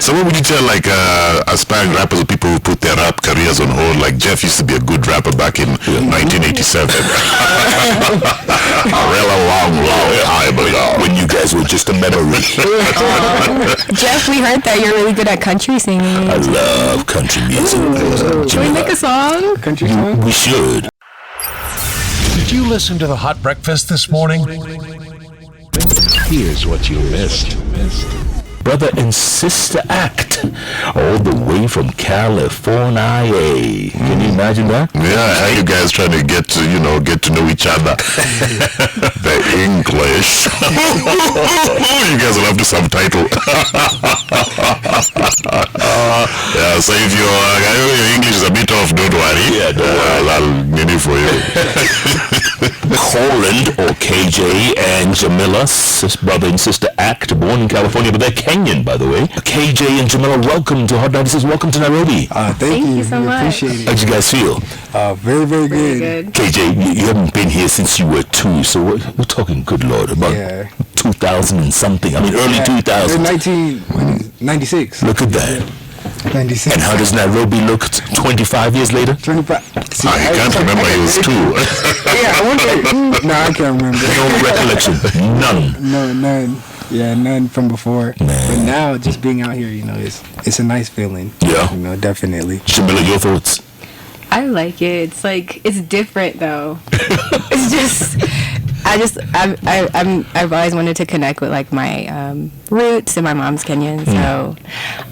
So what would you tell like aspiring rappers or people who put their rap careers on hold? Like Jeff used to be a good rapper back in 1987. A real long time ago. When you guys were just a memory. Jeff, we heard that you're really good at country singing. I love country music. Should we make a song? Country song? We should. Did you listen to the Hot Breakfast this morning? Here's what you missed. Brother and Sister Act, all the way from California. Can you imagine that? Yeah, how you guys trying to get to know each other? The English. You guys will have to subtitle. Yeah, so if your English is a bit off, don't worry. Yeah, don't worry. I'll need it for you. Holland, or KJ, and Jamila, brother and sister Act, born in California, but they're Kenyan, by the way. KJ and Jamila, welcome to Hot 96. Welcome to Nairobi. Thank you so much. Appreciate it. How'd you guys feel? Very, very good. KJ, you haven't been here since you were 2, so we're talking, good Lord, about 2000 and something. I mean, early 2000s. 1996. Look at that. 96. And how does Nairobi look 25 years later? 25. See, I can't remember he was 2. Yeah, I wonder. No, I can't remember. No recollection. None. No, none. Yeah, none from before. Man. But now, just being out here, it's a nice feeling. Yeah. Definitely. Jamila, your thoughts? I like it. It's different though. It's just, I've always wanted to connect with like my roots, and my mom's Kenyan, so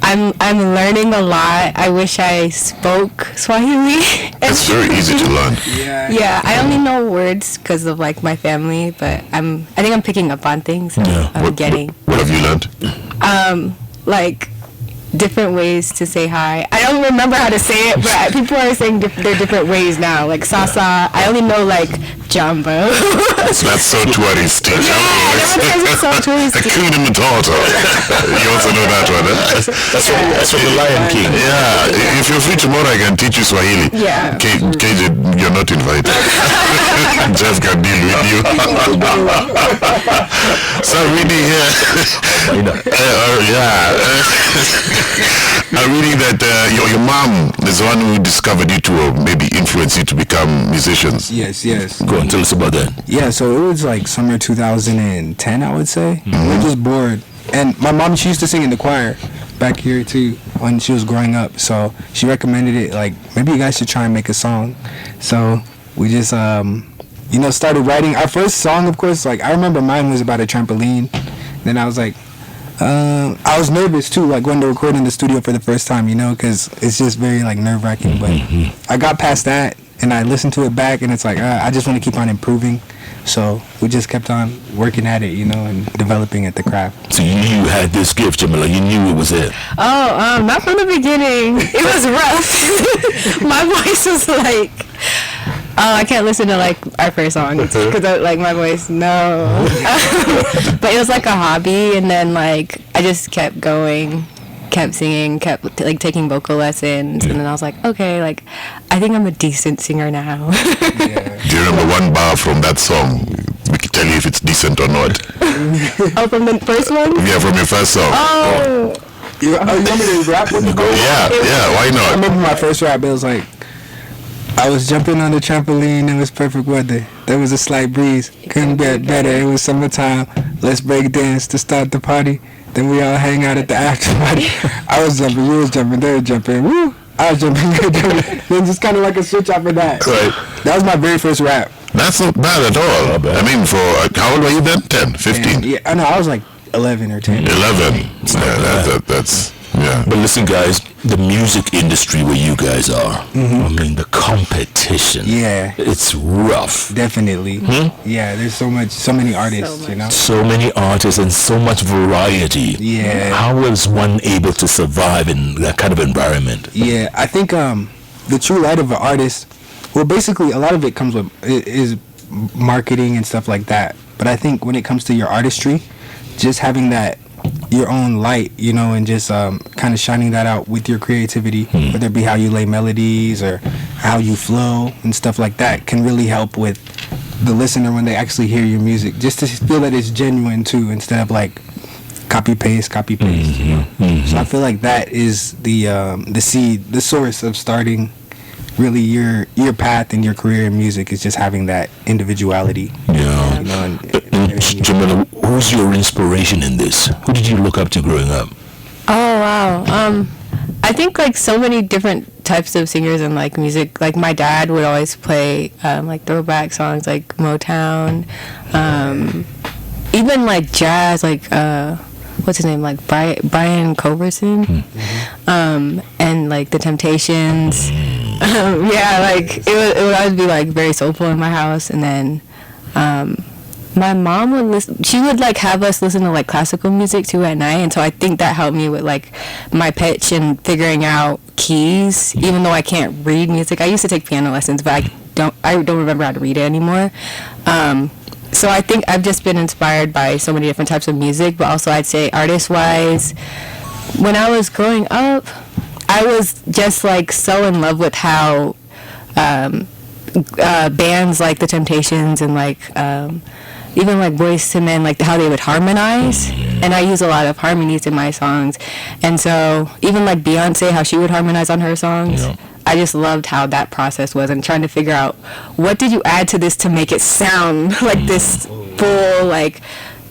I'm learning a lot. I wish I spoke Swahili. It's very easy to learn. Yeah, I only know words because of like my family, but I think I'm picking up on things. So I'm getting. What have you learned? Like different ways to say hi. I don't remember how to say it, but people are saying there are different ways now. Like Sasa, I only know like Jumbo. That's so touristy. Everyone says it's so touristy. Queen and daughter. You also know that one. That's from the Lion King. Yeah. If you're free tomorrow, I can teach you Swahili. Yeah. KJ, you're not invited. Jeff can deal with you. So really here. I'm reading that your mom is the one who discovered you to, or maybe influenced you to become musicians. Yes. Go on, tell us about that. Yeah, so it was like summer 2010, I would say. We were just bored. And my mom, she used to sing in the choir back here too when she was growing up. So she recommended it, like, maybe you guys should try and make a song. So we just, started writing. Our first song, of course, like, I remember mine was about a trampoline. Then I was like, I was nervous too, like going to record in the studio for the first time, because it's just very like nerve-wracking. But I got past that, and I listened to it back, and it's like I just want to keep on improving. So we just kept on working at it, and developing at the craft. So you knew you had this gift, Jamila. You knew it was it. Oh, not from the beginning. It was rough. My voice was like, I can't listen to like our first song because like my voice, no. But it was like a hobby, and then like I just kept going, kept singing, kept like taking vocal lessons, and then I was like, okay, like I think I'm a decent singer now. Do you remember one bar from that song? We can tell you if it's decent or not. Oh, from the first one? Yeah, from your first song. Oh. You want me to rap with you? Yeah, why not? I remember my first rap, it was like, I was jumping on the trampoline, it was perfect weather. There was a slight breeze, couldn't get better, it was summertime. Let's break dance to start the party. Then we all hang out at the after party. I was jumping, you was jumping, they were jumping, woo! I was jumping, you were jumping. Then just kind of like a switch after that. Right. That was my very first rap. That's not bad at all. I mean, for how old were you then? 10, 15? And, I know, I was like 11 or 10. 11. That's. Yeah. But listen, guys, the music industry where you guys are, I mean, the competition. Yeah. It's rough. Definitely. Yeah, there's so many artists, So many artists and so much variety. Yeah. How is one able to survive in that kind of environment? Yeah, I think the true light of an artist, well, basically, a lot of it comes with is marketing and stuff like that. But I think when it comes to your artistry, just having that your own light, and just kind of shining that out with your creativity, whether it be how you lay melodies or how you flow and stuff like that, can really help with the listener when they actually hear your music, just to feel that it's genuine too, instead of like copy paste. You know? So I feel like that is the seed, the source of starting really your path in your career in music, is just having that individuality. Yeah. You know, Jamila, who's your inspiration in this? Who did you look up to growing up? Oh wow. I think like so many different types of singers and like music. Like my dad would always play like throwback songs like Motown, even like jazz, like what's his name, like Brian Culbertson, and like the Temptations. Yeah, like it would always be like very soulful in my house. And then my mom would listen, she would like have us listen to like classical music too at night, and so I think that helped me with like my pitch and figuring out keys, even though I can't read music. I used to take piano lessons, but I don't remember how to read it anymore. So I think I've just been inspired by so many different types of music, but also I'd say artist-wise, when I was growing up, I was just like so in love with how bands like the Temptations and like even like Boyz II Men, like how they would harmonize, and I use a lot of harmonies in my songs. And so even like Beyonce, how she would harmonize on her songs, I just loved how that process was, and trying to figure out what did you add to this to make it sound like this full, like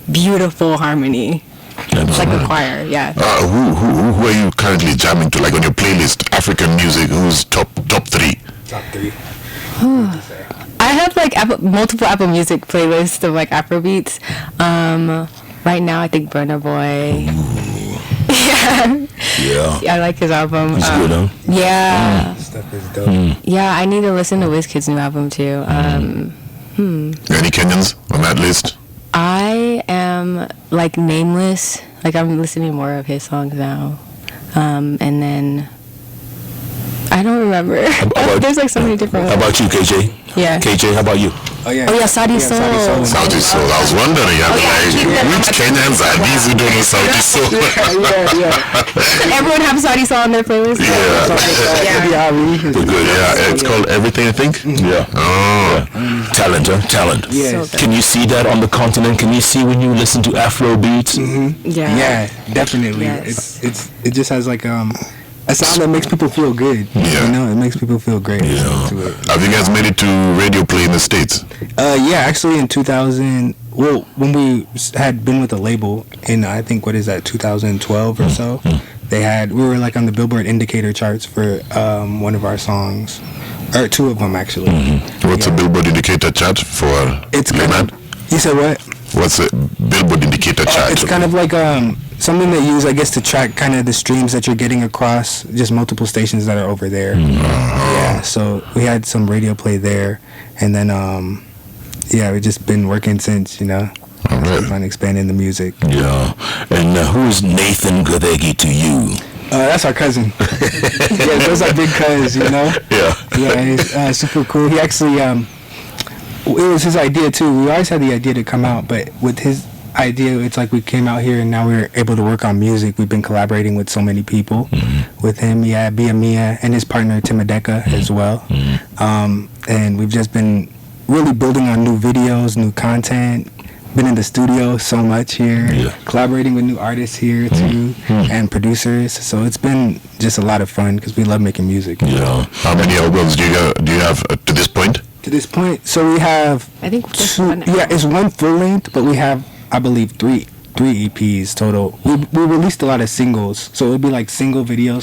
beautiful harmony. Like a choir, yeah. Who are you currently jamming to? Like on your playlist, African music, who's top three? top 3. I have like multiple Apple Music playlists of like Afrobeats. Right now, I think Burna Boy. Yeah, I like his album. He's good, huh? Yeah. Stuff is dope. Yeah, I need to listen to Wizkid's new album too. Any Kenyans on that list? I am like Nameless. Like I'm listening more of his songs now. And then I don't remember. There's like so many different How ones. about you, KJ? Yeah. KJ, how about you? Oh yeah. Oh yeah, Saudi Soul. Saudi Soul. I was wondering, which Kenyans are these who don't know Saudi Soul? Everyone have Saudi Soul on their playlist. We're good. Yeah, it's called Everything, I think. Yeah. Oh. Talent, huh? Talent. Yes. So Can you see that on the continent? Can you see when you listen to Afro beats? Yeah. Yeah, definitely. Yes. It just has like a sound that makes people feel good. Yeah. You know, it makes people feel great. Yeah. To it. Have you guys made it to radio play in the States? Yeah, actually in 2000, well, when we had been with the label in, I think, 2012 or so, we were like on the Billboard indicator charts for one of our songs, or 2 of them actually. What's a Billboard indicator chart for It's kind layman? of, you said what? What's a Billboard indicator chart? It's kind of like something that you use, I guess, to track kind of the streams that you're getting across just multiple stations that are over there. Yeah, so we had some radio play there, and then we've just been working since, you know. All right. On expanding the music. Yeah. And who's Nathan Godegi to you? That's our cousin. Yeah, those are big cuz, you know. Yeah, he's super cool. He actually it was his idea too. We always had the idea to come out, but with his idea, it's like we came out here and now we're able to work on music. We've been collaborating with so many people. With him, Bia Mia, and his partner Timadeka as well. And we've just been really building on new videos, new content. Been in the studio so much here, collaborating with new artists here too, and producers. So it's been just a lot of fun because we love making music. Yeah. How many albums do you have to this point? To this point, so we have I think just 2. one. Yeah, it's 1 full length, but we have, I believe, three EPs total. We released a lot of singles, so it would be like single video.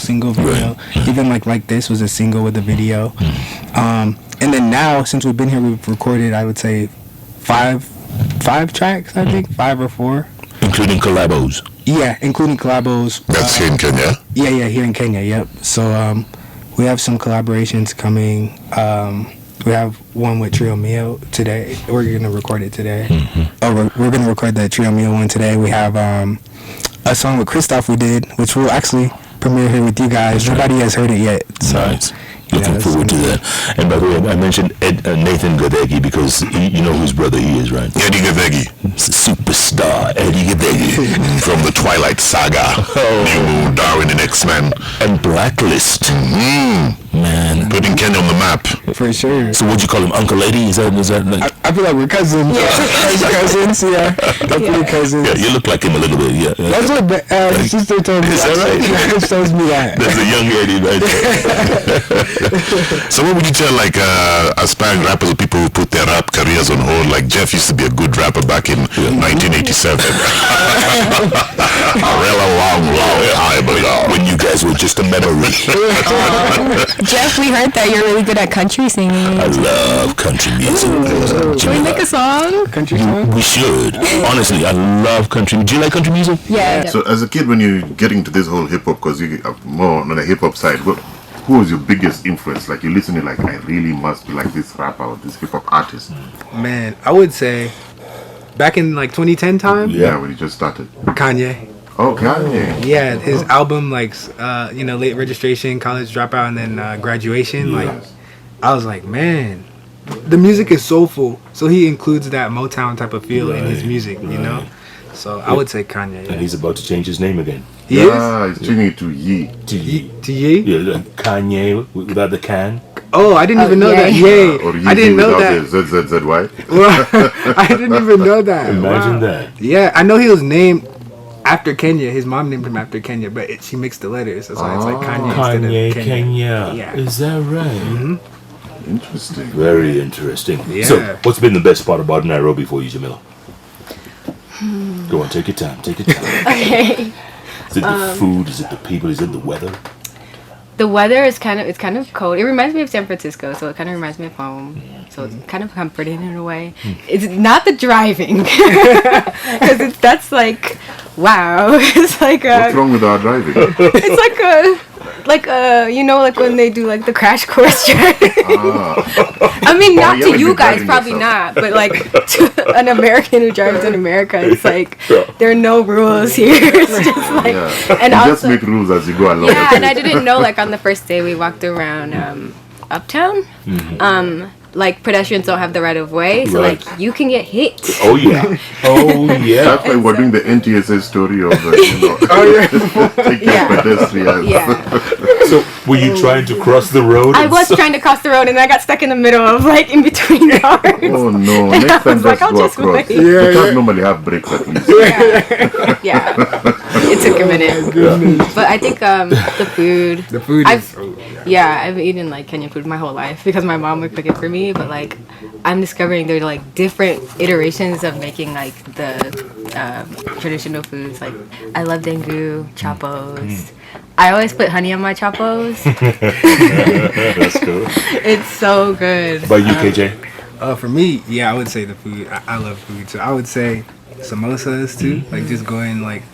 Even like this was a single with a video. And then now, since we've been here, we've recorded, I would say, 5 tracks, I think, 5 or 4. Including Collabos. Yeah, including Collabos. That's here in Kenya. Yeah, here in Kenya, yep. So we have some collaborations coming. We have one with Trio Mio today. We're going to record it today. We're going to record the Trio Mio one today. We have a song with Christoph we did, which we'll actually premiere here with you guys. Nobody has heard it yet. So, Nice. Looking forward to that. And by the way, I mentioned Nathan Gadegi because you know whose brother he is, right? Eddie Gadegi. Superstar Eddie Gadegi. From the Twilight Saga. New Moon, Darwin and X-Men. And Blacklist. Man. Putting Kenya on the map. For sure. So what'd you call him? Uncle Eddie? Is that like... I feel like we're cousins. Cousins, yeah. Definitely cousins. Yeah, you look like him a little bit, yeah. That's what my sister told me. Is that right? She tells me that. That's a young Eddie right there. So what would you tell like aspiring rappers or people who put their rap careers on hold? Like Jeff used to be a good rapper back in 1987. A real long time ago. When you guys were just a memory. Jeff, we heard that you're really good at country singing. I love country music. Should we make a song? Country song? We should. Honestly, I love country. Do you like country music? Yeah. So as a kid, when you're getting to this whole hip hop, because you are more on the hip hop side, who was your biggest influence? Like you listening, like I really must be like this rapper or this hip hop artist. Man, I would say back in like 2010 time, Yeah, when you just started. Kanye. Oh, Kanye. Yeah, his album like late registration, college dropout, and then graduation. Like I was like, man, the music is soulful. So he includes that Motown type of feel in his music, you know. So I would say Kanye. And he's about to change his name again. He is? He's changing it to Ye. To Ye. To Ye? Yeah, Kanye without the can. Oh, I didn't even know that. Yay. Or Ye I didn't know without that. the ZZZY. Well, I didn't even know that. Imagine that. Yeah, I know he was named after Kenya. His mom named him after Kenya, but she mixed the letters. That's why it's like Kanye Kanye, instead of Kenya. Kenya. Yeah. Is that right? Mm-hmm. Interesting. Very interesting. Yeah. So, what's been the best part about Nairobi for you, Jamila? Go on, take your time. Take your time. Okay. Is it the food? Is it the people? Is it the weather? The weather is kind of cold. It reminds me of San Francisco, so it kind of reminds me of home. So it's kind of comforting in a way. It's not the driving, because that's like, wow. It's like What's wrong with our driving? it's like when they do like the crash course driving. I mean, not yeah, to when you you're guys, driving probably yourself. not, but like to an American who drives in America, it's like there are no rules here. It's just like, Yeah. and You also, just make rules as you go along. yeah, and I didn't know, like, on the first day we walked around Uptown, like, pedestrians don't have the right of way, so, Right. like, you can get hit. Oh yeah. Oh yeah. That's why we're doing the NTSA story of the, take Yeah. your pedestrians. Yeah. So, were you trying to cross the road? I and was so- trying to cross the road, and I got stuck in the middle of, like, in between cars. Oh no, And next I time was like, just I'll go just across. wait. The cars normally have brakes at least. Yeah. It took a minute. But I think the food. The food I've- is... Yeah, I've eaten like Kenyan food my whole life because my mom would cook it for me. But like, I'm discovering there's like different iterations of making like the traditional foods. Like, I love dengu, chapos. I always put honey on my chapos. That's cool. It's so good. By you, KJ? For me, yeah, I would say the food. I love food, so I would say samosas too. Like just going like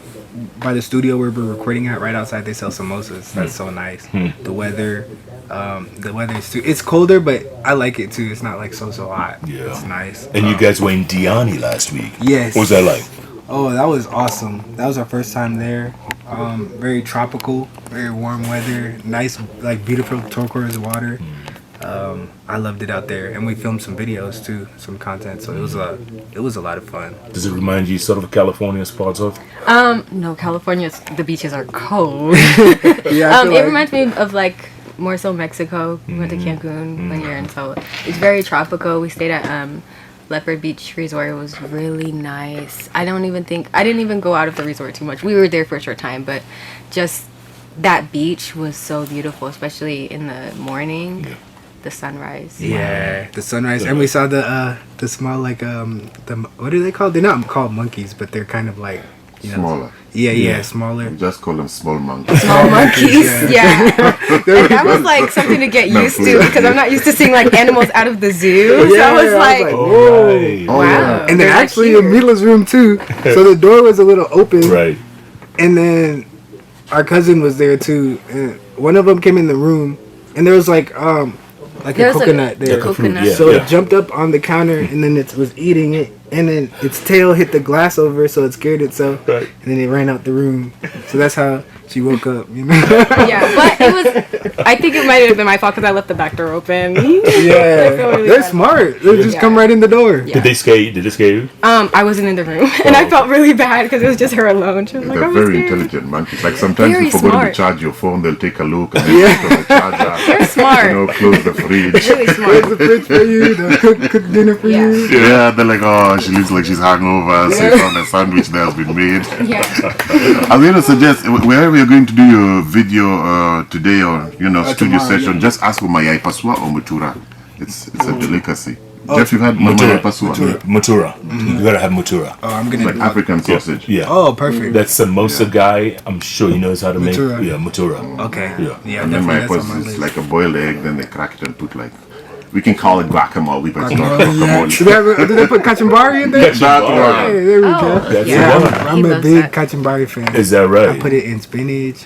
by the studio where we're recording at, right outside they sell samosas. That's so nice. The weather is too. It's colder, but I like it too. It's not like so hot. Yeah. It's nice. And you guys were in Diani last week. Yes. What was that like? Oh, that was awesome. That was our first time there. Very tropical, very warm weather, nice, like beautiful turquoise water. I loved it out there, and we filmed some videos too, some content. So it was a lot of fun. Does it remind you sort of California spots of? No, California's the beaches are cold. Yeah, It reminds me of like more so Mexico. We went to Cancun one year, and so it's very tropical. We stayed at Leopard Beach Resort. It was really nice. I didn't even go out of the resort too much. We were there for a short time, but just that beach was so beautiful, especially in the morning. Yeah. The sunrise. Yeah, the sunrise, and we saw the small like the what are they called? They're not called monkeys, but they're kind of like Smaller. Yeah, smaller. We just call them small monkeys. Small monkeys, yeah. And that was like something to get used to because I'm not used to seeing like animals out of the zoo. So I was like, Whoa. Oh, wow. yeah. And then They're, like, actually here. in Mila's room too. So the door was a little open, Right. and then our cousin was there too. And one of them came in the room, and there was like a There's coconut there. coconut. Yeah. So it jumped up on the counter, and then it was eating it, and then its tail hit the glass over, so it scared itself, Right. and then it ran out the room. So that's how She woke up, you know. Yeah, but it was. I think it might have been my fault because I left the back door open. Yeah, really they're bad. smart. They just come right in the door. Yeah. Did they scare you? Did they scare you? I wasn't in the room, and I felt really bad because it was just her alone. She was like, They're "I'm very scared." intelligent monkeys. Like sometimes Very you forgot to smart. charge your phone, they'll take a look and then put on the charger. They're smart. You know, close the fridge. Really There's smart. a fridge for you. They'll cook dinner for Yeah. you. Yeah, they're like, oh, she looks like she's hungover. So you found a sandwich that has been made. Yeah. I'm going to suggest wherever you're going to do your video today or studio tomorrow, session, yeah. just ask for mayai pasua or mutura. It's a delicacy. Jeff, you've had mayai pasua, Mutura. You gotta have mutura. Oh, I'm gonna. like African sausage. Yeah. Oh, perfect. That Samosa guy, I'm sure he knows how to Mutura. make. Yeah, mutura. Okay. Yeah. And then definitely my that's on pasua my is list. like a boiled egg. Then they crack it and put like, we can call it guacamole, but it's not Guacamole, guacamole. Did they put kachumbari in there? That one. Hey, there we go. That's Yeah, the one. I'm He a loves big that. kachumbari fan. Is that right? I put it in spinach.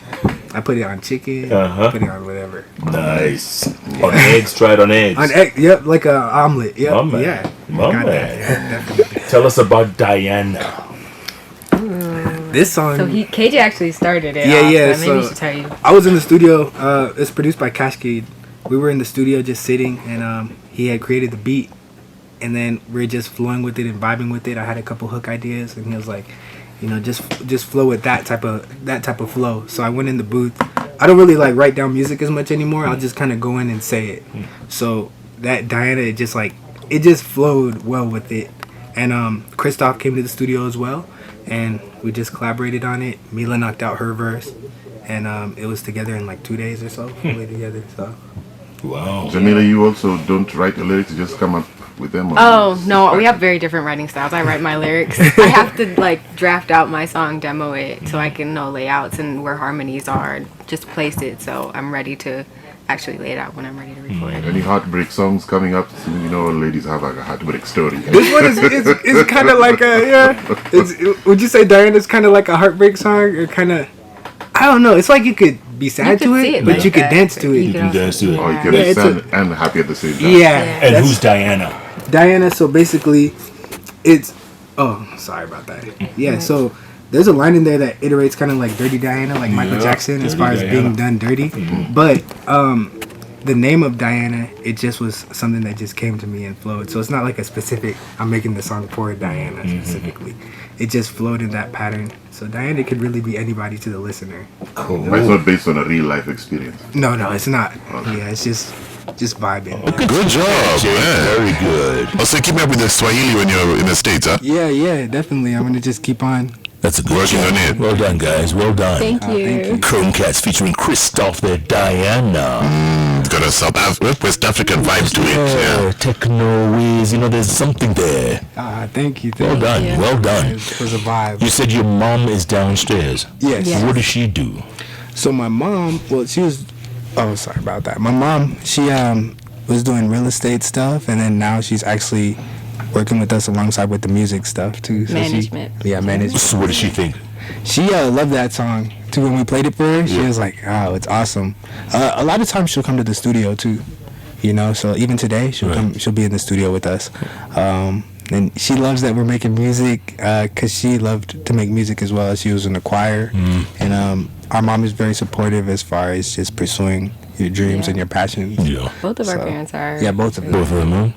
I put it on chicken. Uh-huh. Put it on whatever. Nice. On eggs, try it on eggs. On egg, yep, like a omelet. Yep, My man. yeah. My Got man. that. Yeah, definitely. Tell us about Diana. This song. So KJ actually started it. Yeah, off, yeah, so maybe so- he should tell you. I was in the studio. It's produced by Cascade. We were in the studio just sitting, and he had created the beat, and then we are just flowing with it and vibing with it. I had a couple hook ideas, and he was like, just flow with that type of flow. So I went in the booth. I don't really like write down music as much anymore. I'll just kind of go in and say it. So that Diana, it just flowed well with it. And Christoph came to the studio as well, and we just collaborated on it. Mila knocked out her verse, and it was together in like 2 days or so, fully together. So Wow. Jamila, you also don't write the lyrics, you just come up with them? or Oh you no, just we have very different writing styles. I write my lyrics. I have to like draft out my song, demo it, so I can know layouts and where harmonies are, and just place it. So I'm ready to actually lay it out when I'm ready to record it. Any heartbreak songs coming up? Ladies have like a heartbreak story. this one is kind of like would you say Diana's kind of like a heartbreak song, or kind of? I don't know. It's like you could be sad You to could see it, it but like you could that, dance but to you it. could can dance to it. Or you can Yeah, be it's sad and happy at the same time. Yeah. And that's- who's Diana? Diana? So basically, it's. Oh, sorry about that. Yeah. So there's a line in there that iterates kind of like Dirty Diana, like Michael Jackson, as Dirty far as Diana. being done dirty. But the name of Diana, it just was something that just came to me and flowed. So it's not like a specific. I'm making the song for Diana specifically. It just flowed in that pattern. So Diana could really be anybody to the listener. But it's not based on a real life experience. No, it's not. Yeah, it's just vibing. Good job, man. Very good. Also, keep me up with the Swahili when you're in the States, huh? Yeah, definitely. I'm gonna just keep on. That's a good Working job. on it. Well done, guys. Well done. Thank you. Chrome Cats featuring Christoph there, Diana. It's got a West African vibe to it. Yeah. Techno whiz, there's something there. Thank you. Well done, Yeah. well done. It was a vibe. You said your mom is downstairs. Yes. Yeah. What does she do? So my mom, she was. Oh, sorry about that. My mom, she was doing real estate stuff, and then now she's actually working with us alongside with the music stuff too. So Management. management. So what does she think? She loved that song too. When we played it for her, she was like, "Oh, it's awesome." A lot of times she'll come to the studio too. So even today she'll come. She'll be in the studio with us. And she loves that we're making music because she loved to make music as well. She was in the choir, and our mom is very supportive as far as just pursuing your dreams and your passions. Yeah. Both of our So, parents are. Yeah, both of them. Both of them, huh?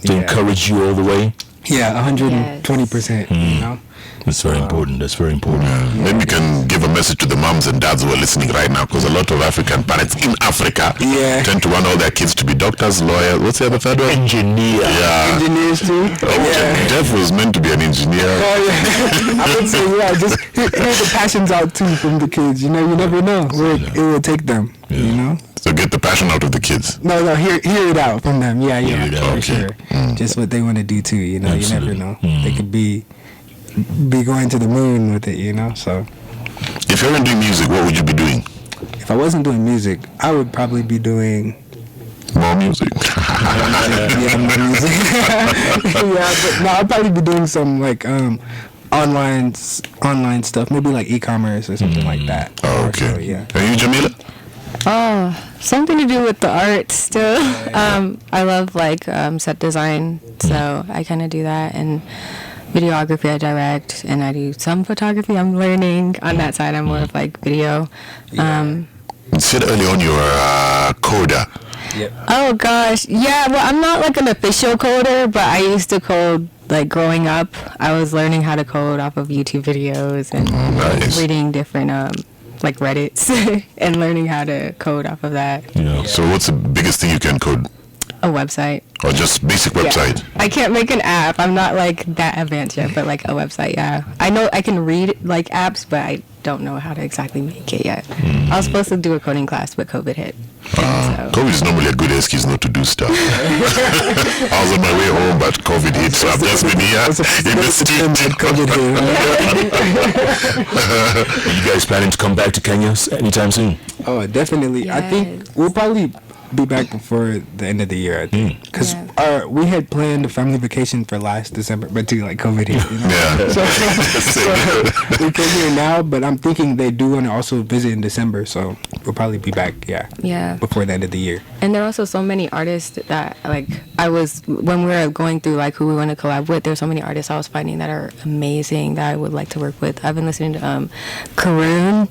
To Yeah. encourage you all the way? Yeah, 120%. You know. That's very important. That's very important. Maybe you can give a message to the moms and dads who are listening right now, because a lot of African parents in Africa Yeah. tend to want all their kids to be doctors, lawyers. What's the other third one? Engineer. Yeah. Engineers too. Oh, Jeff was meant to be an engineer. Oh, yeah. I would say, just hear the passions out too from the kids. You never know where it will take them. So get the passion out of the kids. No, hear it out from them. Yeah, it out, for okay. sure. Just what they want to do too. You never Absolutely. know. They could be going to the moon with it. So If you weren't doing music, what would you be doing? if I wasn't doing music, I would probably be doing More music. more music. But no, I'd probably be doing some like online stuff, maybe like e-commerce or something like that. Oh, Or okay. so, yeah. And you, Jamila? Oh, something to do with the art still. I love like set design, so I kind of do that, and videography I direct, and I do some photography. I'm learning on that side. I'm more of like video. You said earlier on you were a coder. Yep. Oh gosh, yeah. Well, I'm not like an official coder, but I used to code like growing up. I was learning how to code off of YouTube videos and Nice. reading different like Reddits and learning how to code off of that. So what's the biggest thing you can code? A website. Or just basic website? Yeah. I can't make an app. I'm not like that advanced yet, but like a website, yeah. I know I can read like apps, but I don't know how to exactly make it yet. I was supposed to do a coding class, but COVID hit. COVID is normally a good excuse not to do stuff. I was on my way home, but COVID hit, so I've just been here in the Are you guys planning to come back to Kenya anytime soon? Oh, definitely. I think Yes. we'll probably be back before the end of the year, I think. Because we had planned a family vacation for last December, but too, like, COVID hit, you know? Yeah. So we came here now, but I'm thinking they do want to also visit in December, so we'll probably be back, Yeah. before the end of the year. And there are also so many artists that like when we were going through like who we want to collab with, there's so many artists I was finding that are amazing that I would like to work with. I've been listening to Karoon.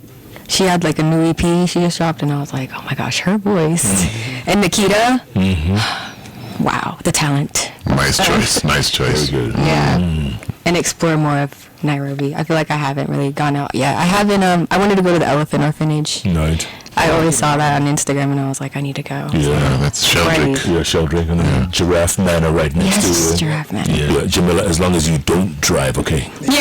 She had like a new EP she just dropped, and I was like, oh my gosh, her voice. And Nikita, wow, the talent. Nice choice. Nice choice. Very good. Yeah. And explore more of Nairobi. I feel like I haven't really gone out yet. I haven't. I wanted to go to the elephant orphanage. Right. I always saw that on Instagram, and I was like, I need to go. Yeah, that's Sheldrick. Right. Yeah, Sheldrick and then Giraffe Manor right next Yes, to Giraffe Manor. Yeah, Jamila, as long as you don't drive, okay? Yeah.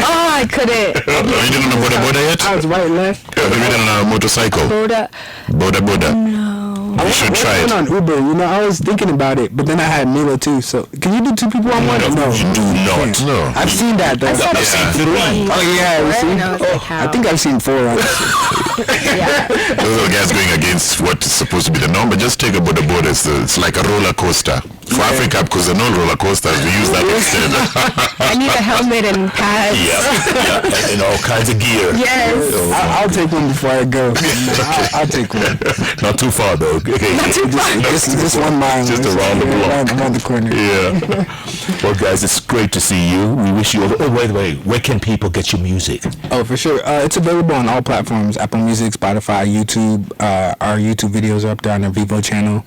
Oh, I couldn't. Have you been on a Boda Boda yet? I was right, left. Have you been on a motorcycle? Boda. Boda Boda. No. You should try I it. went on Uber, you know, I was thinking about it, but then I had Milo too, so can you do two people on one? No, you do not. No. I've seen that though. saw I've seen three. Oh yeah, you see? And I was like, how? I think I've seen four. Honestly. Yeah. Those are guys going against what is supposed to be the norm, but just take a Boda Boda. It's like a roller coaster. For Africa, because they're not roller coasters, we use that instead. I need a helmet and pads. Yeah, and all kinds of gear. Yes. I'll take one before I go. I'll take one. Not too far though. Okay. Just 1 mile. Just around the block. Around the corner. Yeah. Well, guys, it's great to see you. We wish you. Oh, by the way, where can people get your music? Oh, for sure. It's available on all platforms: Apple Music, Spotify, YouTube. Our YouTube videos are up there on our Vivo channel.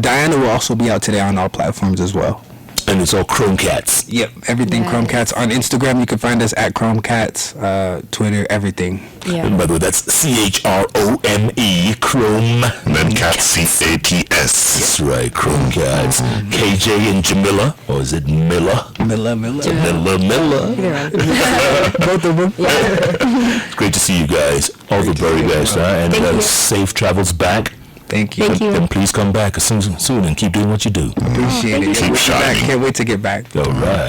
Diana will also be out today on all platforms as well. And it's all Chromecats. Yep, everything Nice. Chromecats. On Instagram, you can find us at Chromecats. Twitter, everything. And Yeah. by the way, that's CHROME, Chrome. And then Cat CATS. That's right, Chromecats. KJ and Jamila, or is it Miller? Miller. Miller. Both of them. It's great to see you guys. All the very best, and Thank you. safe travels back. Thank you. Thank you. And please come back soon and keep doing what you do. Appreciate it. Keep shining. Can't wait to get back. All right.